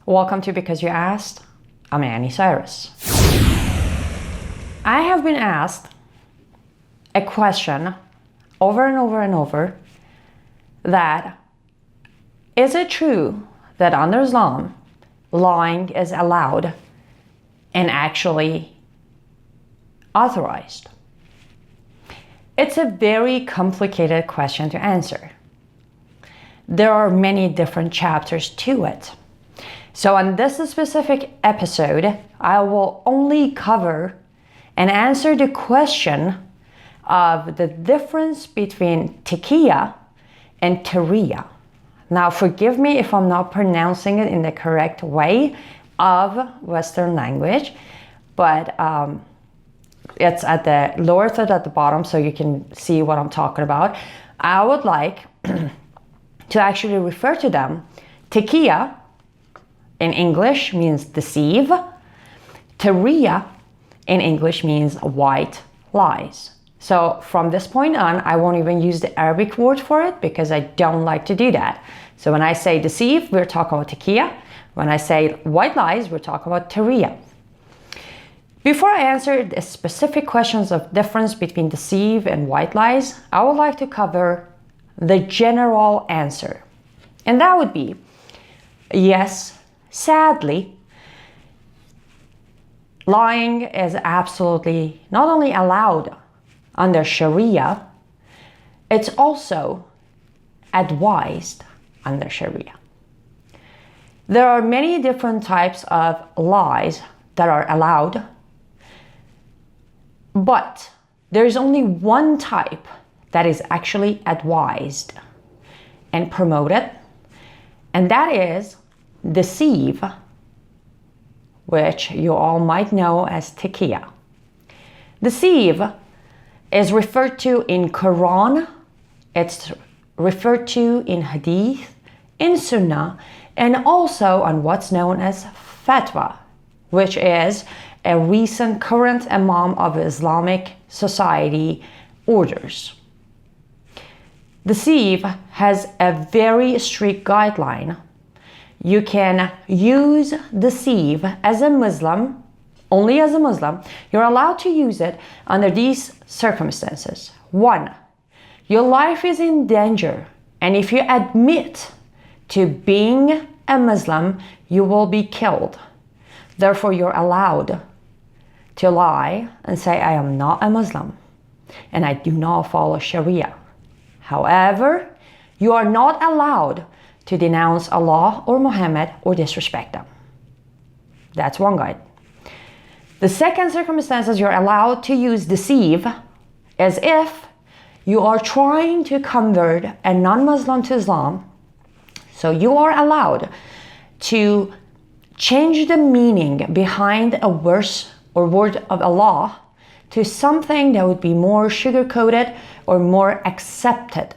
Welcome to Because You Asked. I'm Anni Cyrus. I have been asked a question over and over and over that is it true that under Islam lying is allowed and actually authorized? It's a very complicated question to answer. There are many different chapters to it. So on this specific episode, I will only cover and answer the question of the difference between Taqiyya and Tawriya. Now, forgive me if I'm not pronouncing it in the correct way of Western language, but it's at the lower third at the bottom, so you can see what I'm talking about. I would like to actually refer to them. Taqiyya in English means deceive. Tawriya in English means white lies. So from this point on, I won't even use the Arabic word for it because I don't like to do that. So when I say deceive, we're talking about Taqiyya. When I say white lies, we're talking about Tawriya. Before I answer the specific questions of difference between deceive and white lies, I would like to cover the general answer. And that would be, yes, sadly, lying is absolutely not only allowed under Sharia, it's also advised under Sharia. There are many different types of lies that are allowed, but there's only one type that is actually advised and promoted, and that is deceive, which you all might know as Taqiyya. Deceive is referred to in Quran, it's referred to in Hadith, in Sunnah, and also on what's known as Fatwa, which is a recent current Imam of Islamic society orders. Deceive has a very strict guideline. You can use deceive as a Muslim, only as a Muslim. You're allowed to use it under these circumstances. 1, your life is in danger, and if you admit to being a Muslim, you will be killed. Therefore, you're allowed to lie and say, I am not a Muslim and I do not follow Sharia. However, you are not allowed to denounce Allah or Muhammad or disrespect them. That's one guide. The second circumstance is you're allowed to use deceive as if you are trying to convert a non-Muslim to Islam. So you are allowed to change the meaning behind a verse or word of Allah to something that would be more sugar-coated or more accepted.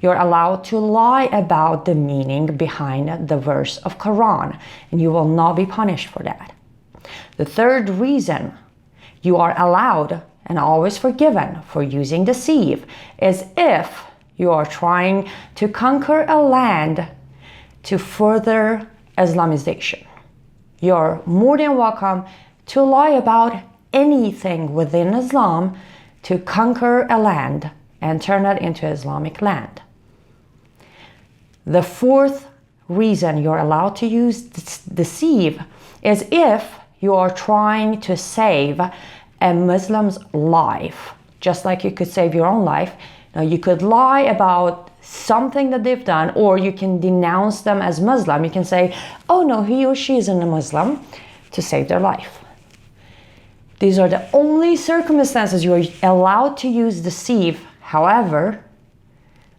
You're allowed to lie about the meaning behind the verse of Quran, and you will not be punished for that. The third reason you are allowed and always forgiven for using deceive is if you are trying to conquer a land to further Islamization. You're more than welcome to lie about anything within Islam to conquer a land and turn it into Islamic land. The fourth reason you're allowed to use deceive is if you are trying to save a Muslim's life, just like you could save your own life. Now, you could lie about something that they've done, or you can denounce them as Muslim. You can say, oh no, he or she isn't a Muslim, to save their life. These are the only circumstances you are allowed to use deceive. However,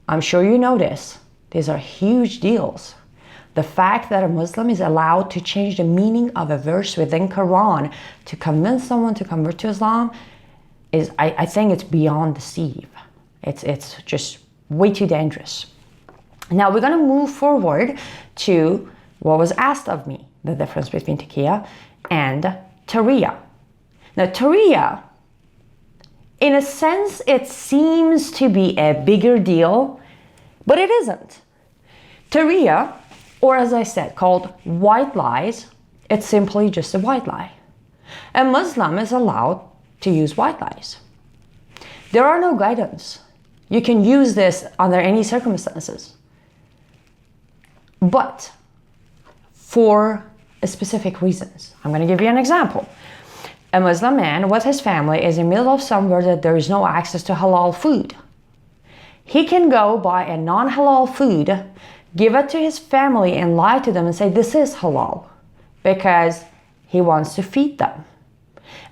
I'm sure you know this, these are huge deals. The fact that a Muslim is allowed to change the meaning of a verse within Quran to convince someone to convert to Islam is, I think it's beyond deceive. It's just way too dangerous. Now we're going to move forward to what was asked of me, the difference between Taqiyya and Tawriya. Now Tawriya, in a sense, it seems to be a bigger deal, but it isn't. Tawriya, or as I said, called white lies, it's simply just a white lie. A Muslim is allowed to use white lies. There are no guidance. You can use this under any circumstances. But for specific reasons. I'm going to give you an example. A Muslim man with his family is in the middle of somewhere that there is no access to halal food. He can go buy a non-halal food, give it to his family and lie to them and say this is halal because he wants to feed them.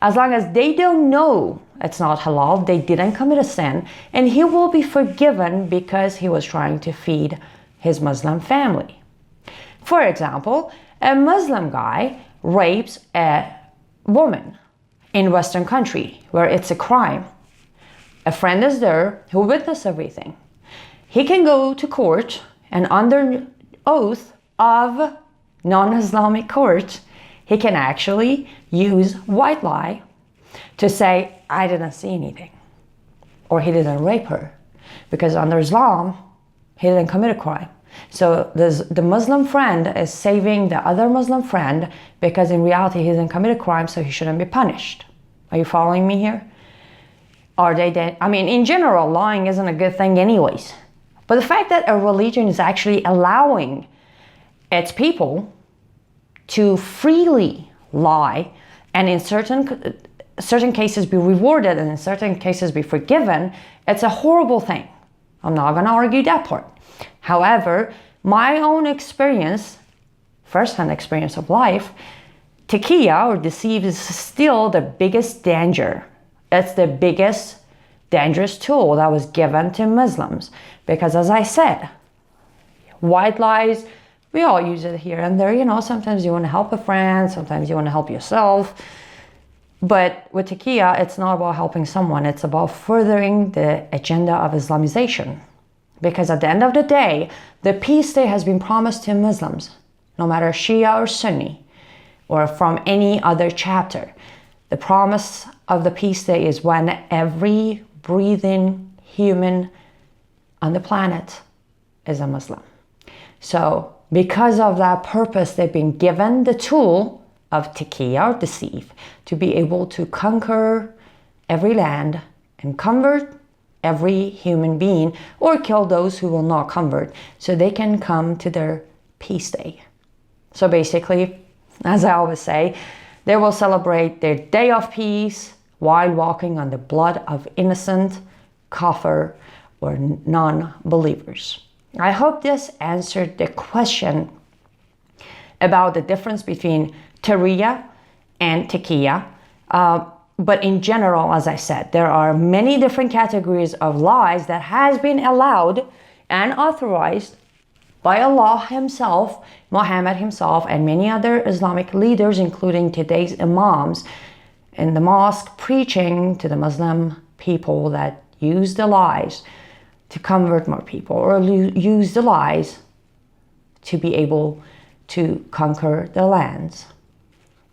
As long as they don't know it's not halal, they didn't commit a sin, and he will be forgiven because he was trying to feed his Muslim family. For example, a Muslim guy rapes a woman in Western country where it's a crime. A friend is there who witnessed everything. He can go to court and under oath of non-Islamic court, he can actually use white lie to say, I didn't see anything, or he didn't rape her, because under Islam, he didn't commit a crime. So the Muslim friend is saving the other Muslim friend because in reality he didn't commit a crime, so he shouldn't be punished. Are you following me here? Are they dead? I mean, in general, lying isn't a good thing anyways. But the fact that a religion is actually allowing its people to freely lie and in certain cases be rewarded and in certain cases be forgiven, it's a horrible thing. I'm not going to argue that part. However, my own experience, first-hand experience of life, Taqiyya or deceive is still the biggest danger. It's the biggest dangerous tool that was given to Muslims. Because as I said, white lies, we all use it here and there. You know, sometimes you want to help a friend, sometimes you want to help yourself. But with Taqiyya, it's not about helping someone. It's about furthering the agenda of Islamization. Because at the end of the day, the peace day has been promised to Muslims, no matter Shia or Sunni, or from any other chapter. The promise of the peace day is when every breathing human on the planet is a Muslim. So because of that purpose, they've been given the tool of Taqiyya or deceive to be able to conquer every land and convert every human being or kill those who will not convert so they can come to their peace day. So basically, as I always say, they will celebrate their day of peace while walking on the blood of innocent kafir or non-believers. I hope this answered the question about the difference between Tawriya and Taqiyya. But in general, as I said, there are many different categories of lies that has been allowed and authorized by Allah himself, Muhammad himself, and many other Islamic leaders, including today's imams in the mosque preaching to the Muslim people that use the lies to convert more people or use the lies to be able to conquer the lands.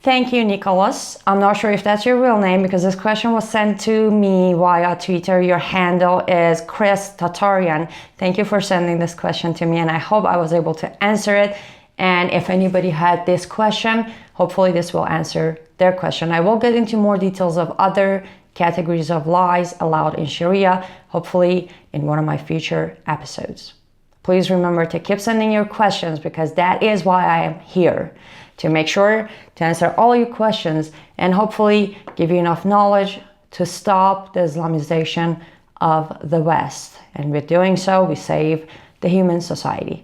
Thank you, Nicholas. I'm not sure if that's your real name because this question was sent to me via Twitter. Your handle is Chris Tatarian. Thank you for sending this question to me, and I hope I was able to answer it. And if anybody had this question, hopefully this will answer their question. I will get into more details of other categories of lies allowed in Sharia, hopefully in one of my future episodes. Please remember to keep sending your questions because that is why I am here, to make sure to answer all your questions and hopefully give you enough knowledge to stop the Islamization of the West. And with doing so, we save the human society.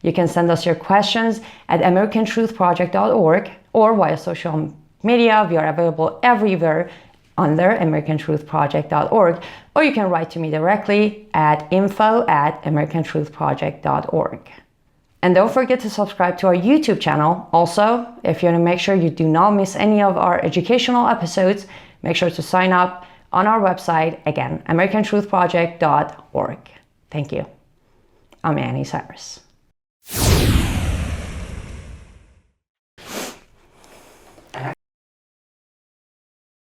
You can send us your questions at americantruthproject.org or via social media. We are available everywhere under americantruthproject.org, or you can write to me directly at info@americantruthproject.org. And don't forget to subscribe to our YouTube channel. Also, if you want to make sure you do not miss any of our educational episodes, make sure to sign up on our website, again, americantruthproject.org. Thank you. I'm Annie Cyrus.